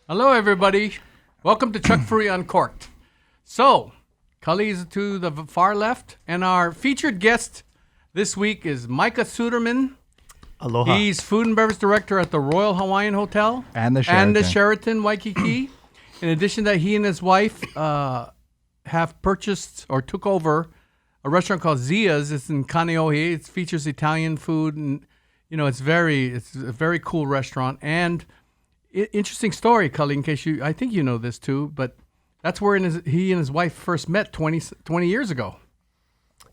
Hello, everybody. Welcome to Chuck Furuya Uncorked. So, Kali's to the far left, and our featured guest this week is Micah Suderman. Aloha. He's Food and Beverage Director at the Royal Hawaiian Hotel and the Sheraton Waikiki. In addition to that, he and his wife have purchased or took over a restaurant called Zia's. It's in Kaneohe. It features Italian food, and it's a very cool restaurant. And interesting story, Kali, in case I think you know this too, but that's where he and his wife first met 20 years ago.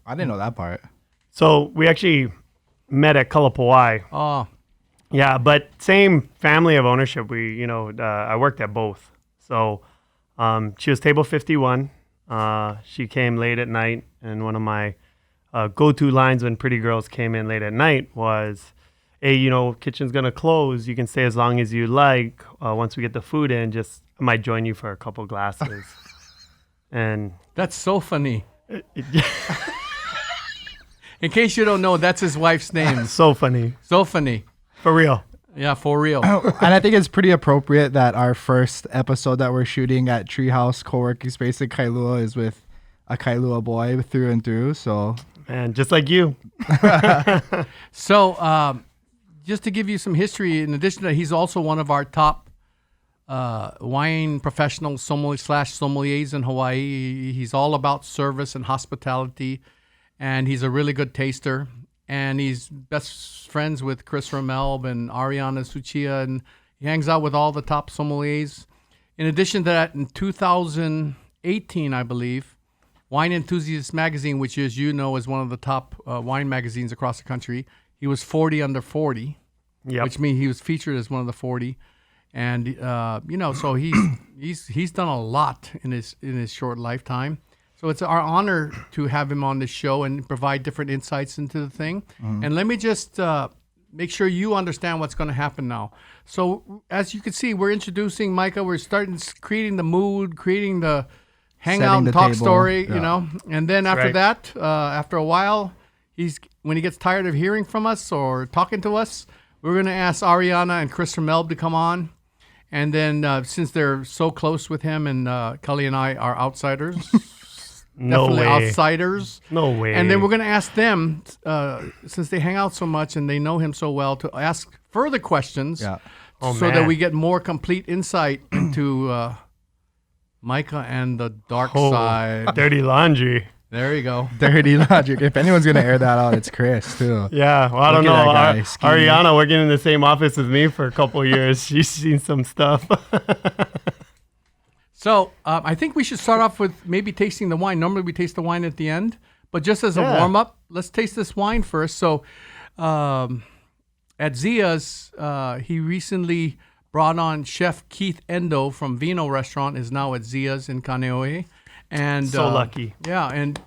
I didn't know that part. So we actually met at Kalapawai. Oh. Yeah, but same family of ownership. I worked at both. So she was table 51. She came late at night, and one of my go-to lines when pretty girls came in late at night was, hey, kitchen's going to close. You can stay as long as you like. Once we get the food in, I might join you for a couple glasses. And that's so funny. In case you don't know, that's his wife's name. So funny. So funny. For real. Yeah, for real. And I think it's pretty appropriate that our first episode that we're shooting at Treehouse Co-working Space in Kailua is with a Kailua Boy through and through. So, and just like you. So, just to give you some history, in addition to that, he's also one of our top wine professionals, sommeliers in Hawaii. He's all about service and hospitality, and he's a really good taster. And he's best friends with Chris Ramel and Ariana Suchia, and he hangs out with all the top sommeliers. In addition to that, in 2018, I believe, Wine Enthusiast magazine, which is one of the top wine magazines across the country, he was 40 under 40, which means he was featured as one of the 40. And so he's done a lot in his short lifetime. So it's our honor to have him on the show and provide different insights into the thing. Mm-hmm. And let me just make sure you understand what's going to happen now. So as you can see, we're introducing Micah. We're creating the mood, creating the hangout and talk table. Story, And then after that, after a while, when he gets tired of hearing from us or talking to us, we're going to ask Ariana and Chris Ramel to come on. And then since they're so close with him, and Kali and I are outsiders. Definitely outsiders. No way. And then we're going to ask them, since they hang out so much and they know him so well, to ask further questions that we get more complete insight into Micah and the dark side. Dirty laundry. There you go. Dirty laundry. If anyone's going to air that out, it's Chris, too. Yeah, well, I don't know. Ariana working in the same office as me for a couple of years. She's seen some stuff. So I think we should start off with maybe tasting the wine. Normally we taste the wine at the end, but just as a warm-up, let's taste this wine first. So at Zia's, he recently brought on Chef Keith Endo from Vino Restaurant, is now at Zia's in Kaneohe. And so lucky. Yeah, and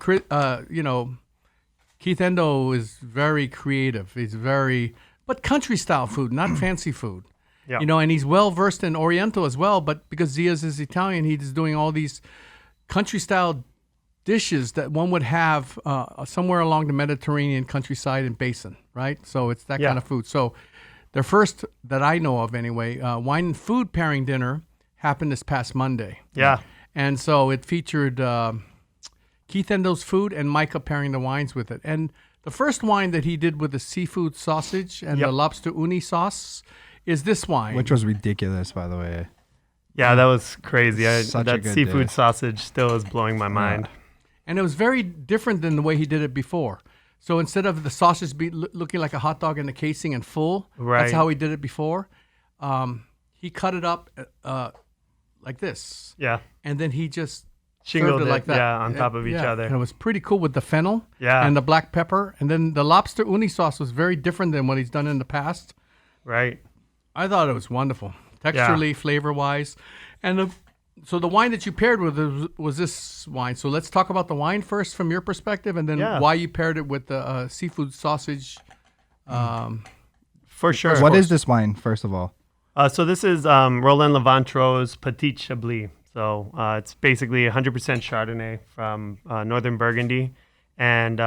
Keith Endo is very creative. He's but country-style food, not fancy food. Yeah. And he's well-versed in Oriental as well, but because Zia's is Italian, he's doing all these country-style dishes that one would have somewhere along the Mediterranean countryside and basin, right? So it's that kind of food. So their first, that I know of anyway, wine and food pairing dinner happened this past Monday. Yeah. And so it featured Keith Endo's food and Micah pairing the wines with it. And the first wine that he did with the seafood sausage and the lobster uni sauce is this wine. Which was ridiculous, by the way. Yeah, that was crazy. That seafood dish. Sausage still is blowing my mind. And it was very different than the way he did it before. So instead of the sausage looking like a hot dog in the casing and full, that's how he did it before. He cut it up like this. Yeah. And then he just shingled served it like that. Yeah, on top of each other. And it was pretty cool with the fennel and the black pepper. And then the lobster uni sauce was very different than what he's done in the past. Right. I thought it was wonderful, texturally, flavor-wise. And so the wine that you paired with was this wine. So let's talk about the wine first from your perspective, and then why you paired it with the seafood sausage. For sure. What is this wine, first of all? So this is Roland Levantro's Petit Chablis. So it's basically 100% Chardonnay from Northern Burgundy. And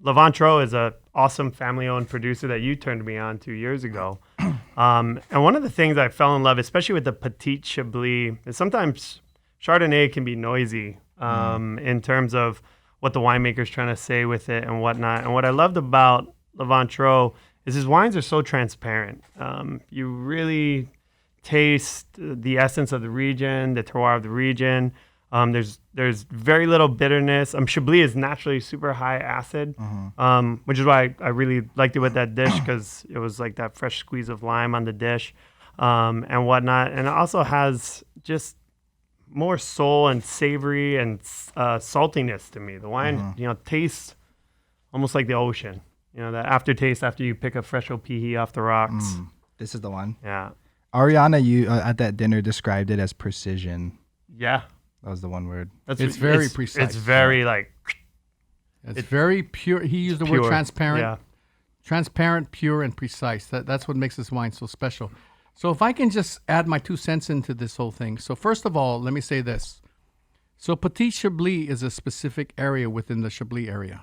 Levantro is an awesome family-owned producer that you turned me on 2 years ago. And one of the things I fell in love, especially with the Petit Chablis, is sometimes Chardonnay can be noisy in terms of what the winemaker's trying to say with it and whatnot. And what I loved about Levantreux is his wines are so transparent. You really taste the essence of the region, the terroir of the region. There's very little bitterness. Chablis is naturally super high acid, which is why I really liked it with that dish, because it was like that fresh squeeze of lime on the dish and whatnot. And it also has just more soul and savory and saltiness to me. The wine, tastes almost like the ocean. That aftertaste after you pick a fresh opihi off the rocks. This is the one. Yeah. Ariana, you at that dinner described it as precision. Yeah. That was the one word. It's very precise. It's very It's very pure. He used the word transparent. Yeah. Transparent, pure, and precise. That's what makes this wine so special. So if I can just add my 2 cents into this whole thing. So first of all, let me say this. So Petit Chablis is a specific area within the Chablis area.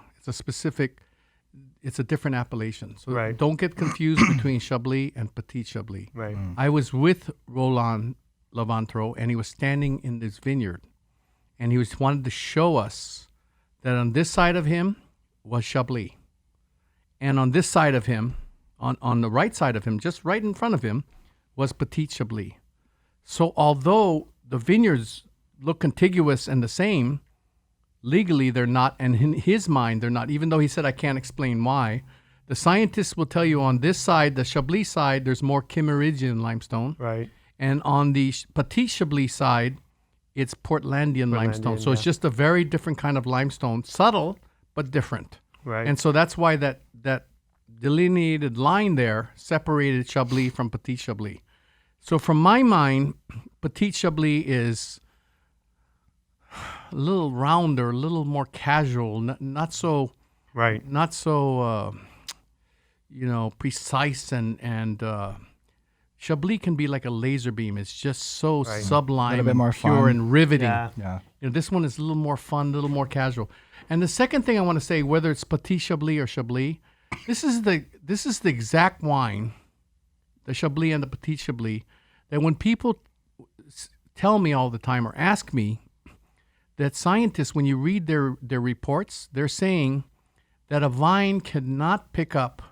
It's a different appellation. So don't get confused between Chablis and Petit Chablis. Right. I was with Roland Levantreux, and he was standing in this vineyard, and he wanted to show us that on this side of him was Chablis, and on this side of him, on the right side of him, just right in front of him, was Petit Chablis. So although the vineyards look contiguous and the same, legally they're not, and in his mind they're not, even though he said, I can't explain why. The scientists will tell you on this side, the Chablis side, there's more Kimmeridgian limestone. Right. And on the Petit Chablis side, it's Portlandian limestone. So it's just a very different kind of limestone, subtle, but different. Right. And so that's why that delineated line there separated Chablis from Petit Chablis. So from my mind, Petit Chablis is a little rounder, a little more casual, not so precise, and Chablis can be like a laser beam. It's just so sublime, a little bit more pure fun. And riveting. Yeah. This one is a little more fun, a little more casual. And the second thing I want to say, whether it's Petit Chablis or Chablis, this is the exact wine, the Chablis and the Petit Chablis, that when people tell me all the time or ask me, that scientists, when you read their reports, they're saying that a vine cannot pick up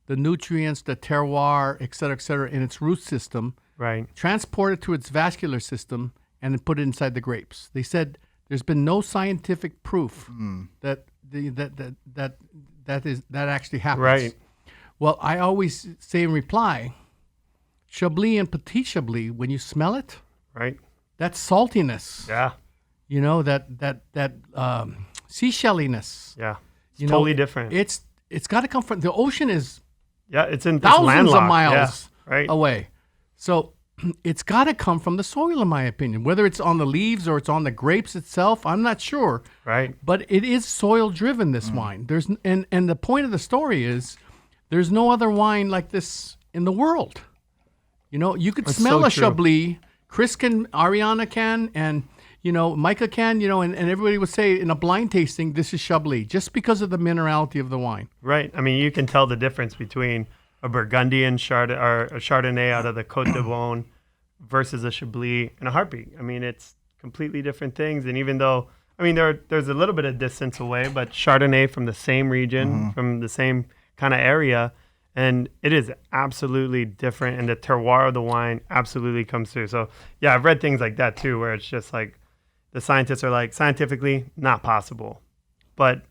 the nutrients, the terroir, et cetera, in its root system, transport it to its vascular system, and then put it inside the grapes. They said there's been no scientific proof that actually happens. Right. Well, I always say in reply, Chablis and Petit Chablis, when you smell it, that saltiness, that seashelliness, it's totally different. It's got to come from the ocean. It's in thousands of miles away. So it's got to come from the soil, in my opinion. Whether it's on the leaves or it's on the grapes itself, I'm not sure. Right. But it is soil driven, this wine. And the point of the story is there's no other wine like this in the world. You could smell a Chablis. Chris can, Ariana can, and Micah can, and everybody would say in a blind tasting, this is Chablis, just because of the minerality of the wine. Right. I mean, you can tell the difference between a Burgundian Chardonnay out of the Côte de Beaune versus a Chablis in a heartbeat. I mean, it's completely different things. And even though, there's a little bit of distance away, but Chardonnay from the same region, from the same kind of area, and it is absolutely different. And the terroir of the wine absolutely comes through. So, yeah, I've read things like that too, where it's just like, the scientists are like, scientifically, not possible. But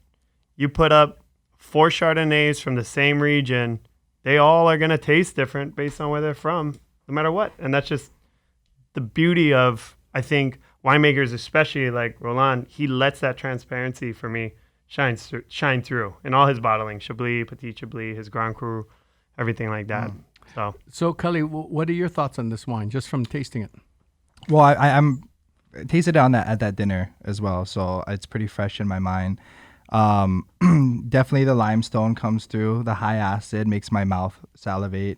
you put up 4 Chardonnays from the same region, they all are going to taste different based on where they're from, no matter what. And that's just the beauty of, I think, winemakers, especially like Roland, he lets that transparency for me shine through in all his bottling, Chablis, Petit Chablis, his Grand Cru, everything like that. So Cully, what are your thoughts on this wine, just from tasting it? Well, I'm tasted it at that dinner as well, so it's pretty fresh in my mind. Definitely the limestone comes through. The high acid makes my mouth salivate,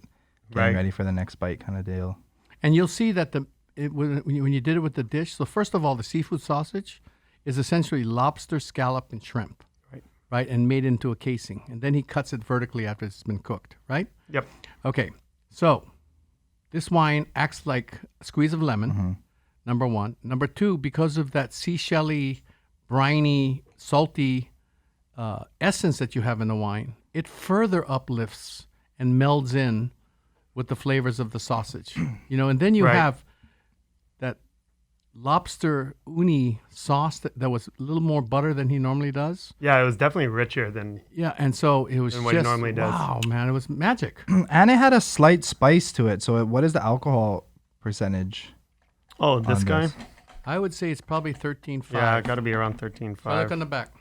getting ready for the next bite kind of deal. And you'll see that when you did it with the dish, so first of all, the seafood sausage is essentially lobster, scallop, and shrimp, right, and made into a casing. And then he cuts it vertically after it's been cooked, right? Yep. Okay. So this wine acts like a squeeze of lemon, number one. Number two, because of that seashelly, briny, salty essence that you have in the wine, it further uplifts and melds in with the flavors of the sausage. And then you have that lobster uni sauce that was a little more butter than he normally does. Yeah, it was definitely richer than And so it was what he normally does. Wow, man, it was magic. And it had a slight spice to it. So what is the alcohol percentage? Oh, this on guy? this? I would say it's probably 13.5. Yeah, it got to be around 13.5. I look on the back.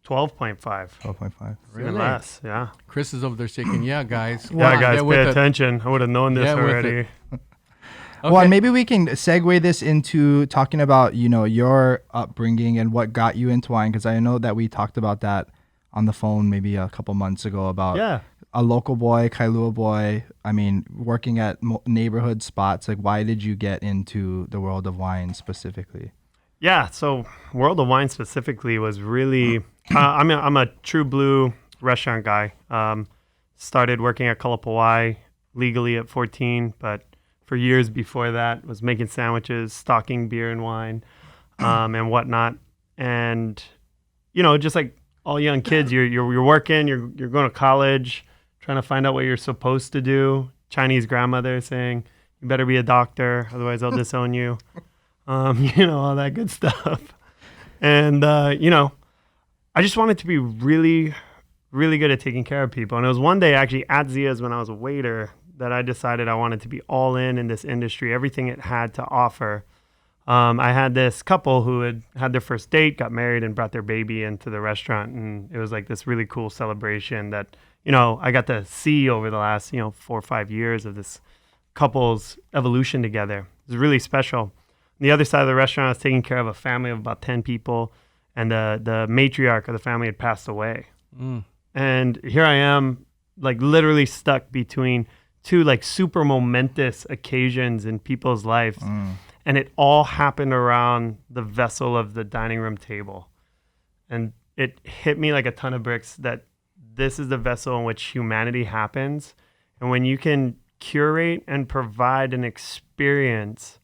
12.5. 12.5. Even less, yeah. Chris is over there shaking. Yeah, guys. Yeah, guys, get with pay it. attention. I would have known this Get with already. it. Well, and maybe we can segue this into talking about, your upbringing and what got you into wine, because I know that we talked about that on the phone maybe a couple months ago about a local boy, Kailua Boy. I mean, working at neighborhood spots. Like, why did you get into the world of wine specifically? Yeah, so World of Wine specifically was really, I'm a true blue restaurant guy. Started working at Kalapawai legally at 14, but for years before that was making sandwiches, stocking beer and wine, and whatnot. And, just like all young kids, you're working, you're going to college, trying to find out what you're supposed to do. Chinese grandmother saying, you better be a doctor, otherwise I'll disown you. All that good stuff. And, I just wanted to be really, really good at taking care of people. And it was one day actually at Zia's when I was a waiter that I decided I wanted to be all in this industry, everything it had to offer. I had this couple who had their first date, got married, and brought their baby into the restaurant. And it was like this really cool celebration that, I got to see over the last, 4 or 5 years of this couple's evolution together. It was really special. On the other side of the restaurant, I was taking care of a family of about 10 people, and the matriarch of the family had passed away. And here I am, like literally stuck between two like super momentous occasions in people's lives. And it all happened around the vessel of the dining room table. And it hit me like a ton of bricks that this is the vessel in which humanity happens. And when you can curate and provide an experience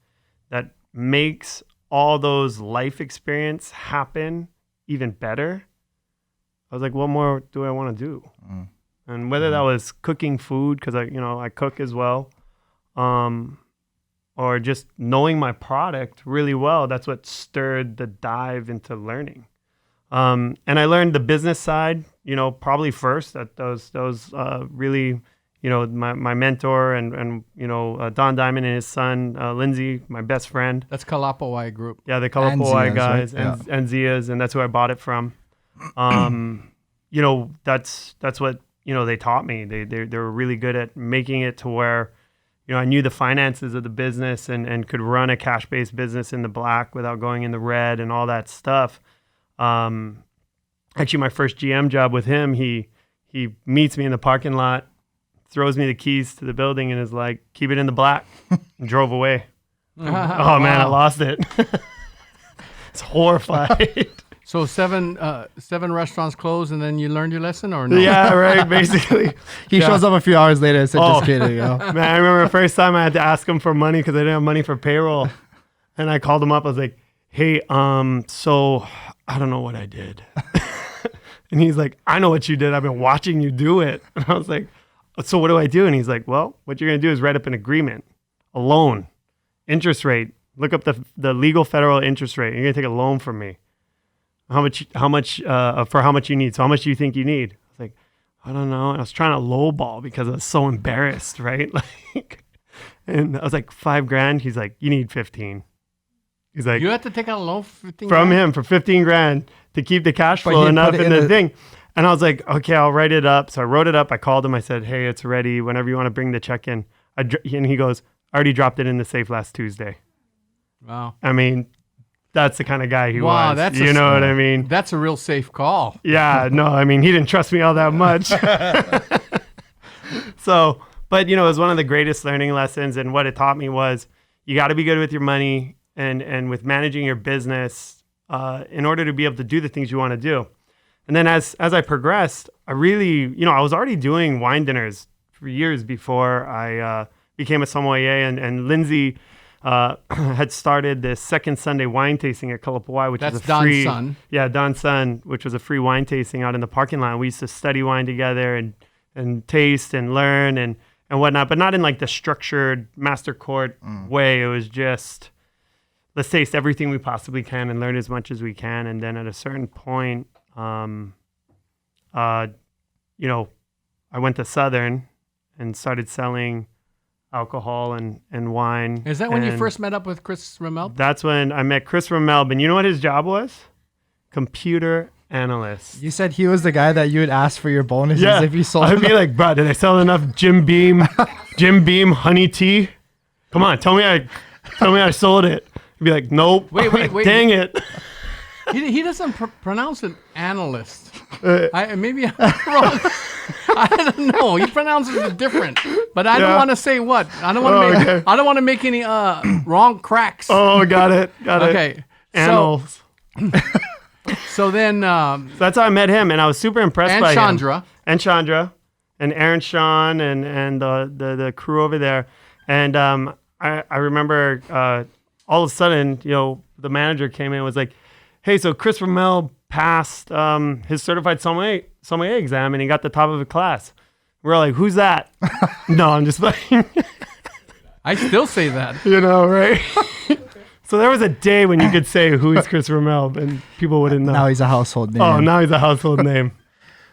that makes all those life experience happen even better, I was like, what more do I want to do? And whether that was cooking food, because I cook as well, or just knowing my product really well, that's what stirred the dive into learning. And I learned the business side, probably first. That those really, my mentor and Don Diamond and his son, Lindsay, my best friend. That's Kalapawai Group. Yeah, the Kalapawai guys, right? and Zia's, and that's who I bought it from. That's what they taught me. They were really good at making it to where, I knew the finances of the business and could run a cash-based business in the black without going in the red and all that stuff. Actually, my first GM job with him, he meets me in the parking lot, throws me the keys to the building, and is like, "Keep it in the black," and drove away. Man, I lost it. It's horrified. So seven restaurants closed, and then you learned your lesson, or no? Yeah, right. Basically, He shows up a few hours later and said, just kidding. Man, I remember the first time I had to ask him for money because I didn't have money for payroll, and I called him up. I was like, "Hey, so I don't know what I did," and he's like, "I know what you did. I've been watching you do it." And I was like, "So what do I do?" And he's like, "Well, what you're gonna do is write up an agreement, a loan, interest rate. Look up the legal federal interest rate. You're gonna take a loan from me. How much for how much you need? So how much do you think you need?" I was like, "I don't know." And I was trying to lowball because I was so embarrassed, right? And I was like, $5,000. He's like, "You need 15." He's like, You had to take out a loan for 15 from grand? him for 15 grand to keep the cash But flow he enough put it in in the thing. And I was like, "Okay, I'll write it up." So I wrote it up. I called him. I said, "Hey, it's ready. Whenever you want to bring the check in." And he goes, "I already dropped it in the safe last Tuesday." Wow. I mean, that's the kind of guy he Wow, was. that's You know what I mean? That's a real safe call. Yeah, no, I mean, he didn't trust me all that much. So, but, it was one of the greatest learning lessons. And what it taught me was you got to be good with your money and with managing your business in order to be able to do the things you want to do. And then as I progressed, I really, I was already doing wine dinners for years before I became a sommelier, and Lindsay had started this second Sunday wine tasting at Kailua Boy, which is a Don's free, son. yeah, Don's son, which was a free wine tasting out in the parking lot. We used to study wine together and taste and learn and whatnot, but not in like the structured master court way. It was just, let's taste everything we possibly can and learn as much as we can. And then at a certain point, you know, I went to Southern and started selling alcohol and wine. Is that when you first met up with Chris Ramel? That's when I met Chris Ramel. But you know what his job was? Computer analyst. You said he was the guy that you would ask for your bonuses if you sold. I'd be like, bro, did I sell enough Jim Beam honey tea? Come on, tell me I sold it. He'd be like, nope. Wait. Dang it. He doesn't pronounce it analyst. Maybe I'm wrong. I don't know. He pronounces it different, but I don't want to say what. I don't want to make any wrong cracks. Oh, got it. Okay. Annals. So then, So that's how I met him, and I was super impressed by Chandra. him. And Chandra, and Aaron, Sean, and the crew over there. And I remember all of a sudden, you know, the manager came in and was like, "Hey, so Chris Ramel passed his certified sommelier exam, and he got the top of the class." We're like, "Who's that?" No, I'm just playing. I still say that. You know, right? So there was a day when you could say, "Who is Chris Ramel?" and people wouldn't know. Now he's a household name. Oh, now he's a household name.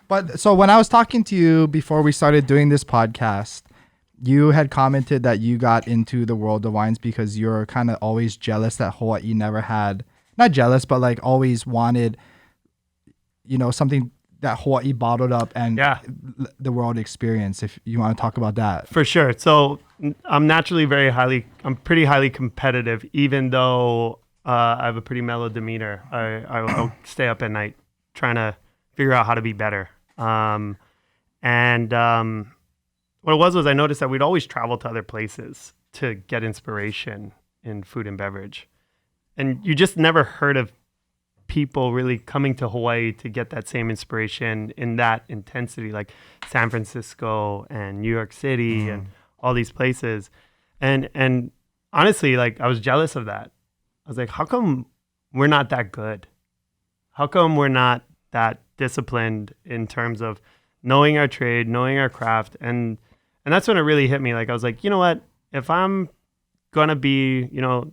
But so when I was talking to you before we started doing this podcast, you had commented that you got into the world of wines because you're kind of always jealous that Hawaii never had, not jealous, but like always wanted, you know, something that Hawaii bottled up and the world experience. If you want to talk about that. For sure. So I'm naturally I'm pretty highly competitive, even though I have a pretty mellow demeanor. I'll stay up at night trying to figure out how to be better. What it was I noticed that we'd always travel to other places to get inspiration in food and beverage. And you just never heard of people really coming to Hawaii to get that same inspiration in that intensity, like San Francisco and New York City and all these places. And honestly, like I was jealous of that. I was like, how come we're not that good? How come we're not that disciplined in terms of knowing our trade, knowing our craft? And that's when it really hit me. Like I was like, you know what? If I'm gonna be, you know,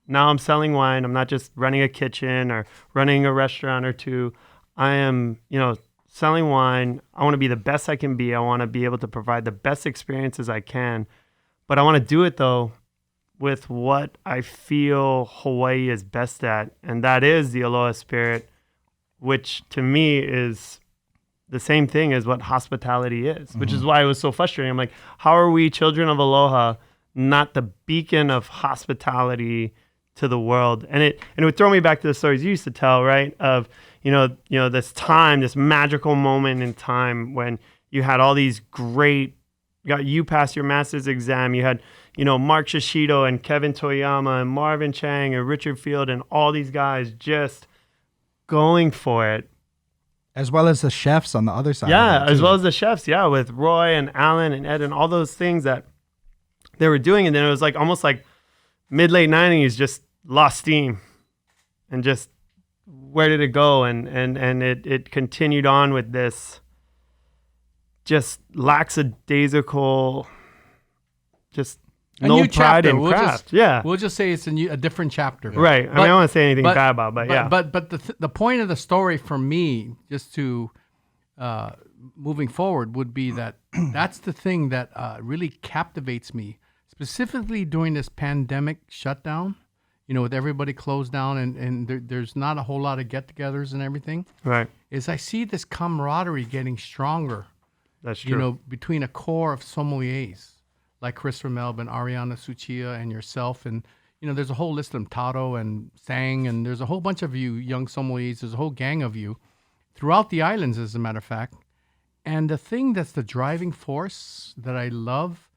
now I'm selling wine, I'm not just running a kitchen or running a restaurant or two. I am, you know, selling wine. I want to be the best I can be. I want to be able to provide the best experiences I can. But I want to do it, though, with what I feel Hawaii is best at. And that is the Aloha spirit, which to me is the same thing as what hospitality is, which is why it was so frustrating. I'm like, how are we children of Aloha not the beacon of hospitality to the world? And it would throw me back to the stories you used to tell, right? Of, you know, this time, this magical moment in time when you had all these great, you passed your master's exam, you had, you know, Mark Shishido and Kevin Toyama and Marvin Chang and Richard Field and all these guys just going for it. As well as the chefs on the other side. Yeah, as well as the chefs, with Roy and Alan and Ed and all those things that they were doing. And then it was like almost like mid-late 90s, just lost steam and just where did it go? And it continued on with this just lackadaisical, just no pride in craft. We'll just say it's a different chapter. Right. I mean, I don't want to say anything bad about it, but But the point of the story for me, just to moving forward, would be that that's the thing that really captivates me, specifically during this pandemic shutdown, you know, with everybody closed down and there's not a whole lot of get-togethers and everything. Right. Is I see this camaraderie getting stronger. That's true. You know, between a core of sommeliers like Chris Ramel and Ariana Suchia and yourself. And, you know, there's a whole list of them, Taro and Sang, and there's a whole bunch of you young sommeliers. There's a whole gang of you throughout the islands, as a matter of fact. And the thing that's the driving force that I love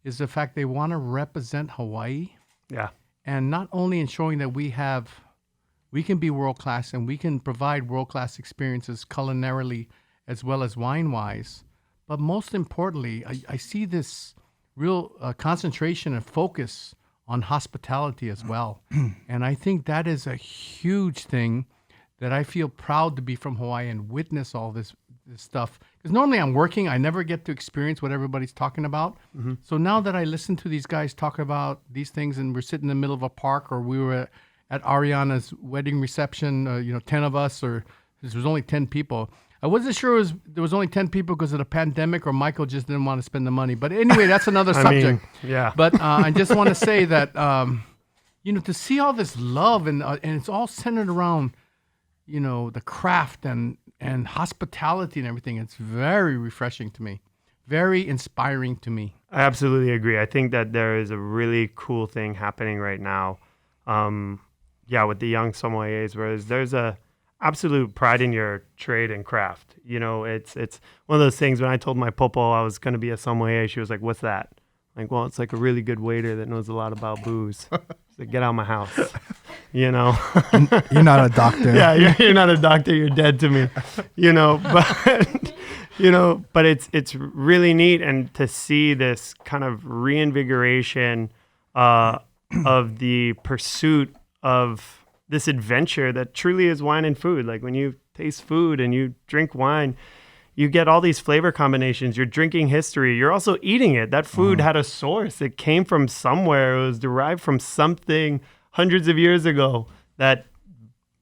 is the fact they want to represent Hawaii. Yeah. And not only ensuring that we can be world-class and we can provide world-class experiences culinarily as well as wine-wise, But most importantly, I see this real concentration and focus on hospitality as well. And I think that is a huge thing that I feel proud to be from Hawaii and witness all this stuff. Because normally I'm working, I never get to experience what everybody's talking about. So now that I listen to these guys talk about these things, and we're sitting in the middle of a park, or we were at Ariana's wedding reception, 10 of us, or there was only 10 people. I wasn't sure there was only 10 people because of the pandemic, or Michael just didn't want to spend the money. But anyway, that's another subject. Yeah. But I just want to say that, to see all this love and it's all centered around, the craft and hospitality and everything. It's very refreshing to me, very inspiring to me. I absolutely agree. I think that there is a really cool thing happening right now. With the young sommeliers, whereas there's a absolute pride in your trade and craft. It's one of those things. When I told my popo I was going to be a sommelier, she was like, "What's that?" Like, well, it's like a really good waiter that knows a lot about booze. She's like, "Get out of my house." You're not a doctor. Yeah, you're not a doctor. You're dead to me. But it's really neat, and to see this kind of reinvigoration of the pursuit of this adventure that truly is wine and food. Like when you taste food and you drink wine, you get all these flavor combinations. You're drinking history. You're also eating it. That food had a source. It came from somewhere. It was derived from something hundreds of years ago that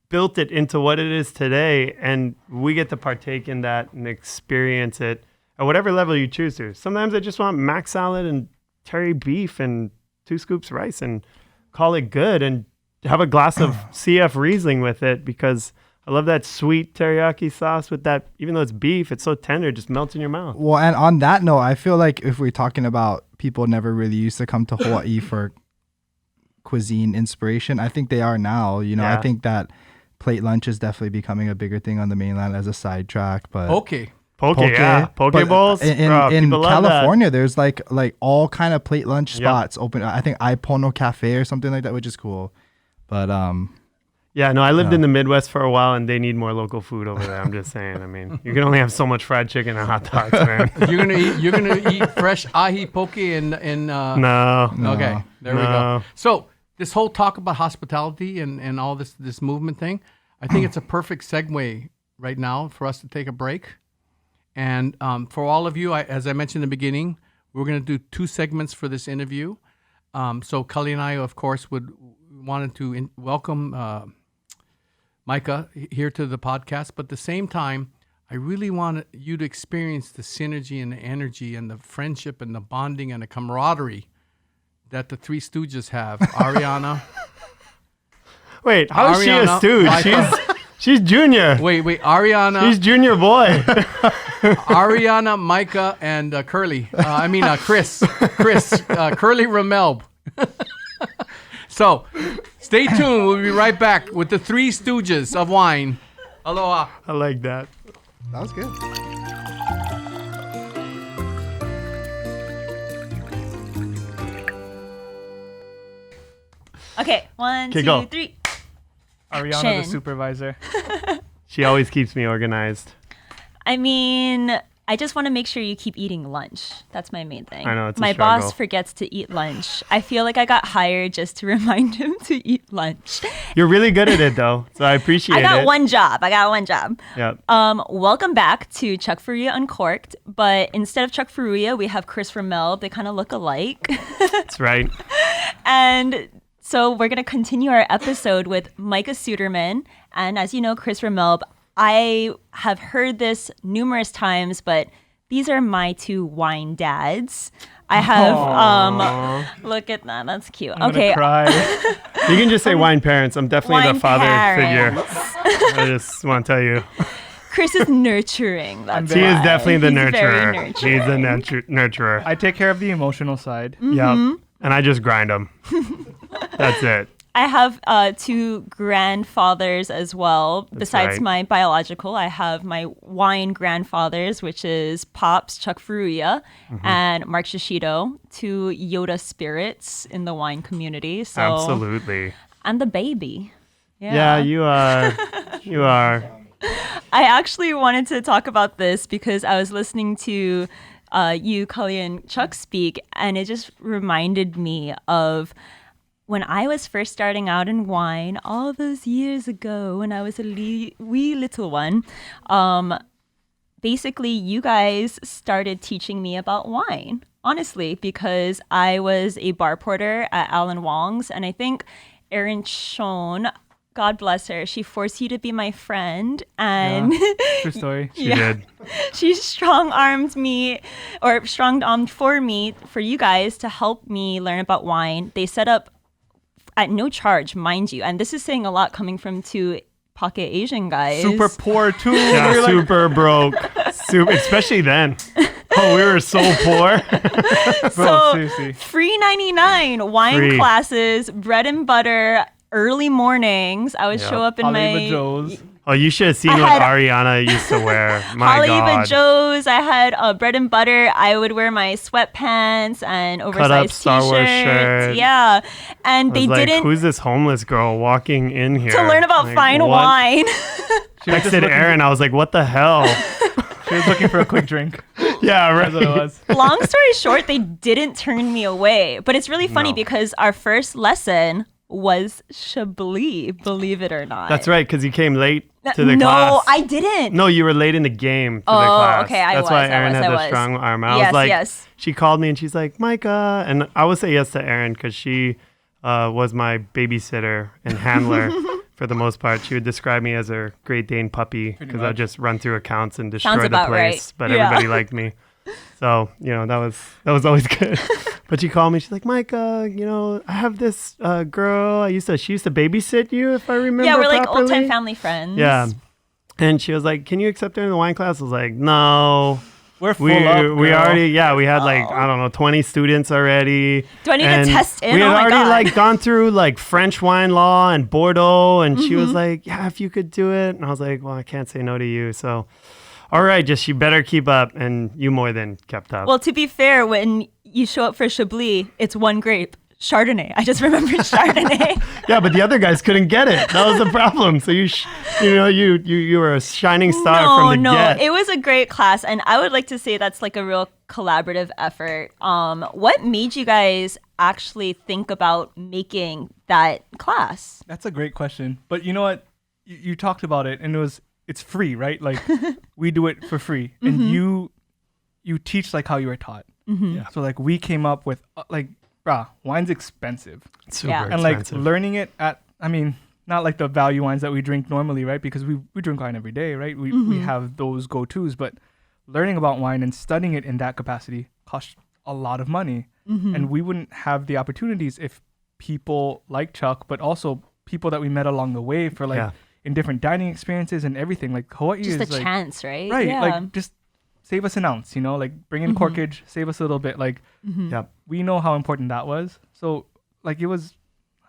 built it into what it is today. And we get to partake in that and experience it at whatever level you choose to. Sometimes I just want mac salad and terry beef and 2 scoops rice and call it good, and have a glass of CF Riesling with it, because I love that sweet teriyaki sauce with that. Even though it's beef, it's so tender, it just melts in your mouth. Well, and on that note, I feel like if we're talking about people never really used to come to Hawaii for cuisine inspiration, I think they are now. I think that plate lunch is definitely becoming a bigger thing on the mainland as a sidetrack. But Poke, yeah. Poke bowls. In California, there's like all kind of plate lunch spots open. I think Aipono Cafe or something like that, which is cool. But I lived in the Midwest for a while, and they need more local food over there. I'm just saying. I mean, you can only have so much fried chicken and hot dogs, man. You're gonna eat fresh ahi poke and No. Okay, there we go. So this whole talk about hospitality and all this movement thing, I think it's a perfect segue right now for us to take a break. And for all of you, as I mentioned in the beginning, we're going to do 2 segments for this interview. So Kali and I, of course, wanted to welcome Micah here to the podcast. But at the same time, I really want you to experience the synergy and the energy and the friendship and the bonding and the camaraderie that the 3 Stooges have. Ariana. Wait, how is she a stooge? She's junior. Wait, Ariana. She's junior boy. Ariana, Micah, and Chris. Curly Ramel. So, stay tuned. We'll be right back with the 3 Stooges of wine. Aloha. I like that. That was good. Okay, 1, 2, go. 3. Ariana, the supervisor. She always keeps me organized. I mean, I just want to make sure you keep eating lunch. That's my main thing. I know, it's a my struggle. boss forgets to eat lunch. I feel like I got hired just to remind him to eat lunch. You're really good at it, though, so I appreciate it. I got one job. Yep. Welcome back to Chuck Furuya Uncorked, but instead of Chuck Furuya, we have Chris Ramel. They kind of look alike. That's right. And so we're going to continue our episode with Micah Suderman. And as you know, Chris Ramel, I have heard this numerous times, but these are my 2 wine dads. I have, look at that. That's cute. I'm gonna cry. You can just say wine parents. I'm definitely Wine the father parents. figure. I just want to tell you. Chris is nurturing. That's He is why. definitely the He's very nurturer. nurturing. He's the nurturer. I take care of the emotional side. Yep. And I just grind them. That's it. I have 2 grandfathers as well. Besides right. my biological, I have my wine grandfathers, which is Pops Chuck Furuya and Mark Shishido, 2 Yoda spirits in the wine community. So Absolutely. I'm the baby. Yeah, you are. You are. I actually wanted to talk about this because I was listening to you, Cully, and Chuck speak, and it just reminded me of when I was first starting out in wine all those years ago when I was a wee little one. Basically, you guys started teaching me about wine, honestly, because I was a bar porter at Alan Wong's, and I think Erin Schoen, God bless her, she forced you to be my friend, and True story. She did. she strong-armed for me, for you guys to help me learn about wine. They set up at no charge, mind you, and this is saying a lot coming from two pocket Asian guys. Super poor too. Yeah, We were like, super broke. Especially then. Oh, we were so poor. bro, So seriously. free 99 wine Free. classes, bread and butter, early mornings. I would Yep. show up in Hollywood my Joe's. Oh, you should have seen I what had- Ariana used to wear. My Hollywood God. Joe's. I had bread and butter. I would wear my sweatpants and oversized Star Wars t-shirts. shirt. Yeah, and I they was like, didn't who's this homeless girl walking in here? to learn about Like, fine what? wine. She was, just Texted looking, Aaron. I was like, what the hell? she was looking for a quick drink. Yeah, right. That's what it was. Long story short, they didn't turn me away. But it's really funny No. because our first lesson was Chablis, believe it or not. That's right, because you came late to the no, class. I didn't. No, you were late in the game to the Oh, class. okay, I That's was, why I Aaron was, had I the was. strong arm. I Yes, was like, yes. she called me and she's like, Micah. And I would say yes to Aaron because she was my babysitter and handler for the most part. She would describe me as her Great Dane puppy because I'd just run through accounts and destroy the about right. place. But Yeah. everybody liked me. So, that was always good. But she called me. She's like, Micah, I have this girl. She used to babysit you, if I remember Yeah, we're like properly. old-time family friends. Yeah. And she was like, can you accept her in the wine class? I was like, no. We're full We up, we girl. already, we had like, I don't know, 20 students already. Do I need to test in? We had Oh my already God. like gone through like French wine law and Bordeaux. And she Mm-hmm. was like, yeah, if you could do it. And I was like, well, I can't say no to you. So, all right, just you better keep up. And you more than kept up. Well, to be fair, when you show up for Chablis, it's one grape. Chardonnay. I just remembered Chardonnay. Yeah, but the other guys couldn't get it. That was the problem. So you were a shining star from the get. It was a great class, and I would like to say that's like a real collaborative effort. What made you guys actually think about making that class? That's a great question. But you know what? You talked about it, and it's free, right? Like we do it for free, and you teach like how you were taught. Yeah. So like we came up with wine's expensive, Super Yeah. and like expensive. learning it not like the value wines that we drink normally, right? Because we drink wine every day, right? We have those go-tos, but learning about wine and studying it in that capacity costs a lot of money, and we wouldn't have the opportunities if people like Chuck, but also people that we met along the way for like Yeah. in different dining experiences and everything. Like Hawaii Just is a like chance, right? right, Yeah. like just save us an ounce, like bring in corkage, save us a little bit, like. Yep. We know how important that was. So like it was,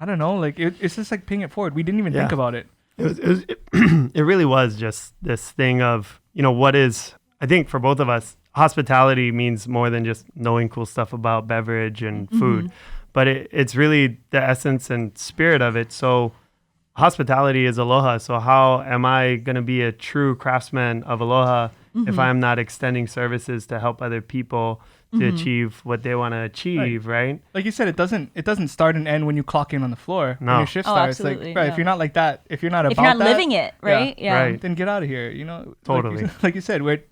I don't know, like it's just like paying it forward. We didn't even think Yeah. about it. It really was just this thing of, what is, I think for both of us, hospitality means more than just knowing cool stuff about beverage and food, but it's really the essence and spirit of it. So hospitality is aloha. So how am I going to be a true craftsman of aloha if I'm not extending services to help other people to achieve what they want to achieve, right? Like you said, it doesn't start and end when you clock in on the floor. No. When your shift Oh, starts. absolutely, Like, right, yeah. if you're not like that, if you're not about if you're not that, living it, right? Yeah. right. then get out of here. Totally. Like you said, we're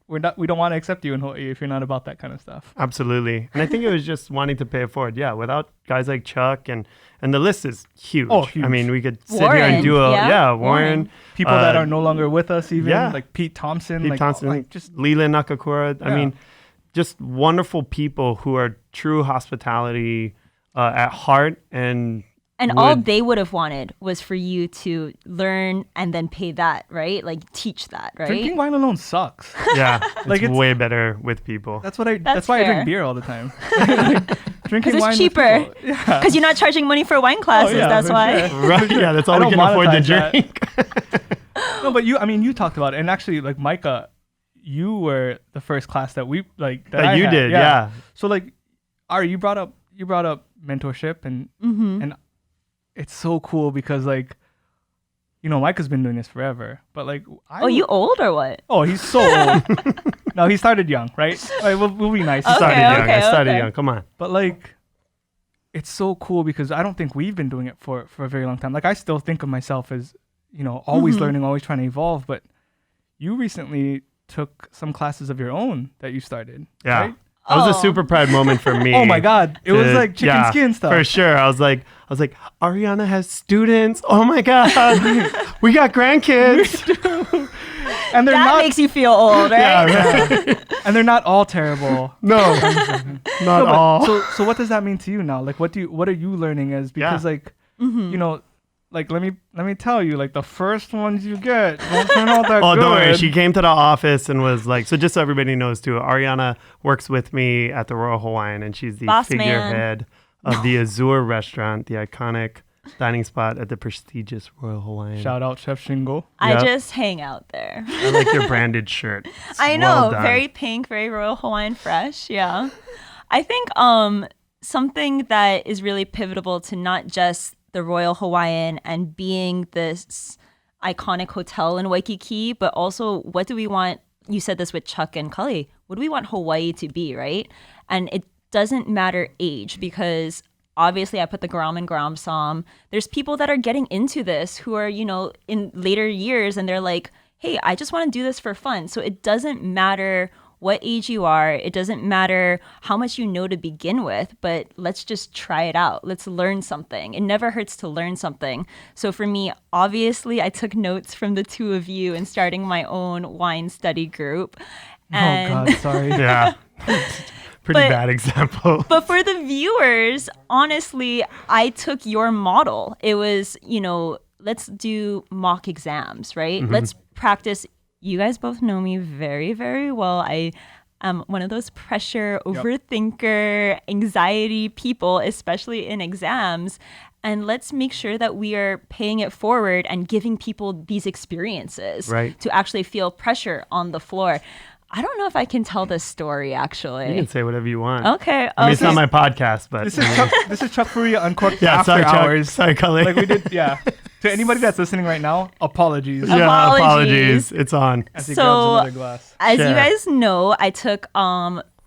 not, we don't want to accept you in Hawaii if you're not about that kind of stuff. Absolutely. And I think it was just wanting to pay it forward. Yeah. Without guys like Chuck and the list is huge. Oh, huge. I mean, we could sit Warren, here and do yeah. Warren. People that are no longer with us, even yeah. like Pete Thompson, Pete like, Thompson, like just Leland Nakakura. I Yeah. mean, just wonderful people who are true hospitality at heart and All they would have wanted was for you to learn and then pay that, right? Like teach that, right? drinking wine alone sucks. yeah, Like, it's it's- way better with people. That's why I fair. drink beer all the time. Like, drinking Because wine it's with cheaper. people. Yeah. Because you're not charging money for wine classes. yeah, That's for why. sure. Right? Yeah, that's I all we don't can afford to monetize that. drink. No, but you talked about it, and actually, like Micah, you were the first class that we like that That I you had. did, yeah. So like, Ari, you brought up mentorship, and Mm-hmm. and it's so cool because like Micah's been doing this forever, but like, Oh, you old or what? Oh, he's so old. No, he started young, right? Like, we'll be nice. I started young. okay, I started okay. young. Come on. But like, it's so cool because I don't think we've been doing it for a very long time. Like, I still think of myself as, always learning, always trying to evolve. But you recently took some classes of your own that you started. Yeah. Right? That was a super proud moment for me. Oh my God. It was like chicken skin stuff. For sure. I was like, Ariana has students. Oh my God. We got grandkids. And they're That not makes you feel old, right? Yeah, right. and they're not all terrible. No, not all. So what does that mean to you now? Like, what are you learning as, because like, like, let me tell you, like, the first ones you get don't turn out that good. Don't worry. She came to the office and was like, so just so everybody knows too, Ariana works with me at the Royal Hawaiian, and she's the Boss figurehead of the Azure restaurant, the iconic dining spot at the prestigious Royal Hawaiian. Shout out Chef Shingo. I Yep. just hang out there. I like your branded shirt. It's I know, well done. very pink, very Royal Hawaiian fresh. Yeah. I think something that is really pivotal to not just the Royal Hawaiian and being this iconic hotel in Waikiki, but also what do we want? You said this with Chuck and Cully. What do we want Hawaii to be, right? And it doesn't matter age, because obviously I put the Gram and Gram Som. There's people that are getting into this who are, in later years, and they're like, hey, I just want to do this for fun. So it doesn't matter what age you are. It doesn't matter how much you know to begin with, but let's just try it out. Let's learn something. It never hurts to learn something. So for me, obviously, I took notes from the two of you in starting my own wine study group. And Oh God, sorry. Yeah. Pretty But- bad example. But for the viewers, honestly, I took your model. It was, let's do mock exams, right? Let's practice. You guys both know me very, very well. I am one of those pressure, overthinker, anxiety people, especially in exams. And let's make sure that we are paying it forward and giving people these experiences Right. to actually feel pressure on the floor. I don't know if I can tell this story, actually. You can say whatever you want. Okay. I mean, it's not my podcast, but This is Chuck Furuya Uncorked yeah, after sorry, Chuck. hours. Sorry, Cully. Like we did, yeah. To anybody that's listening right now, apologies. Yeah, Apologies. apologies. It's on. As he So- grabs another glass. As Sure. you guys know, I took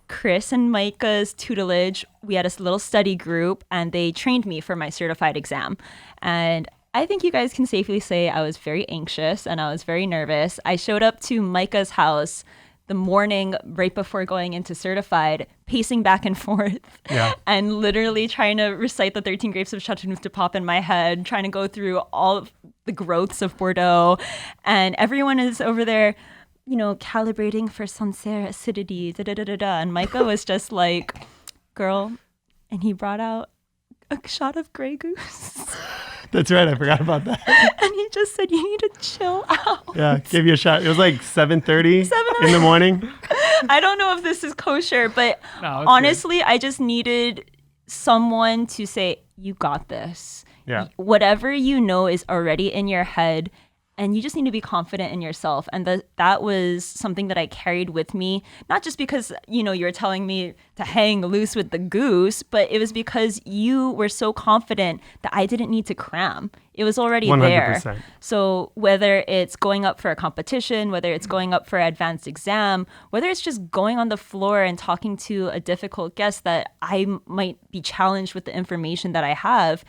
Chris and Micah's tutelage. We had a little study group, and they trained me for my certified exam. And I think you guys can safely say I was very anxious and I was very nervous. I showed up to Micah's house the morning right before going into certified, pacing back and forth, Yeah. and literally trying to recite the 13 grapes of Chateauneuf to pop in my head, trying to go through all of the growths of Bordeaux. And everyone is over there, calibrating for Sancerre acidity, da-da-da-da-da. And Micah was just like, girl, and he brought out a shot of Grey Goose. That's right. I forgot about that. And he just said, you need to chill out. Yeah, give you a shot. It was like 7:30 7:30. in the morning. I don't know if this is kosher, but No, it's honestly, I just needed someone to say, you got this. Yeah. Whatever you know is already in your head, and you just need to be confident in yourself. And that was something that I carried with me, not just because, you're telling me to hang loose with the goose, but it was because you were so confident that I didn't need to cram. It was already 100%. there. So whether it's going up for a competition, whether it's going up for an advanced exam, whether it's just going on the floor and talking to a difficult guest that I might be challenged with the information that I have,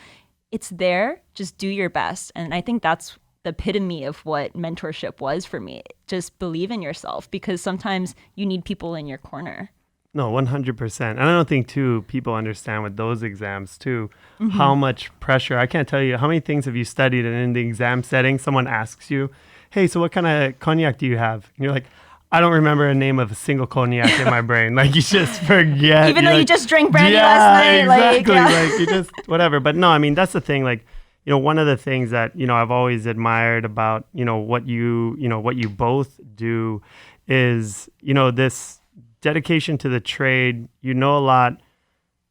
it's there. Just do your best. And I think that's the epitome of what mentorship was for me. Just believe in yourself, because sometimes you need people in your corner. No, 100%. And I don't think, too, people understand with those exams, too, how much pressure. I can't tell you, how many things have you studied, and in the exam setting, someone asks you, hey, so what kind of cognac do you have? And you're like, I don't remember a name of a single cognac in my brain. Like, you just forget. Even You're though you like, just drank brandy yeah, last night. Exactly. Like, you just, whatever. But no, I mean, that's the thing. Like, one of the things that, I've always admired about, what you both do is, this dedication to the trade. You know a lot,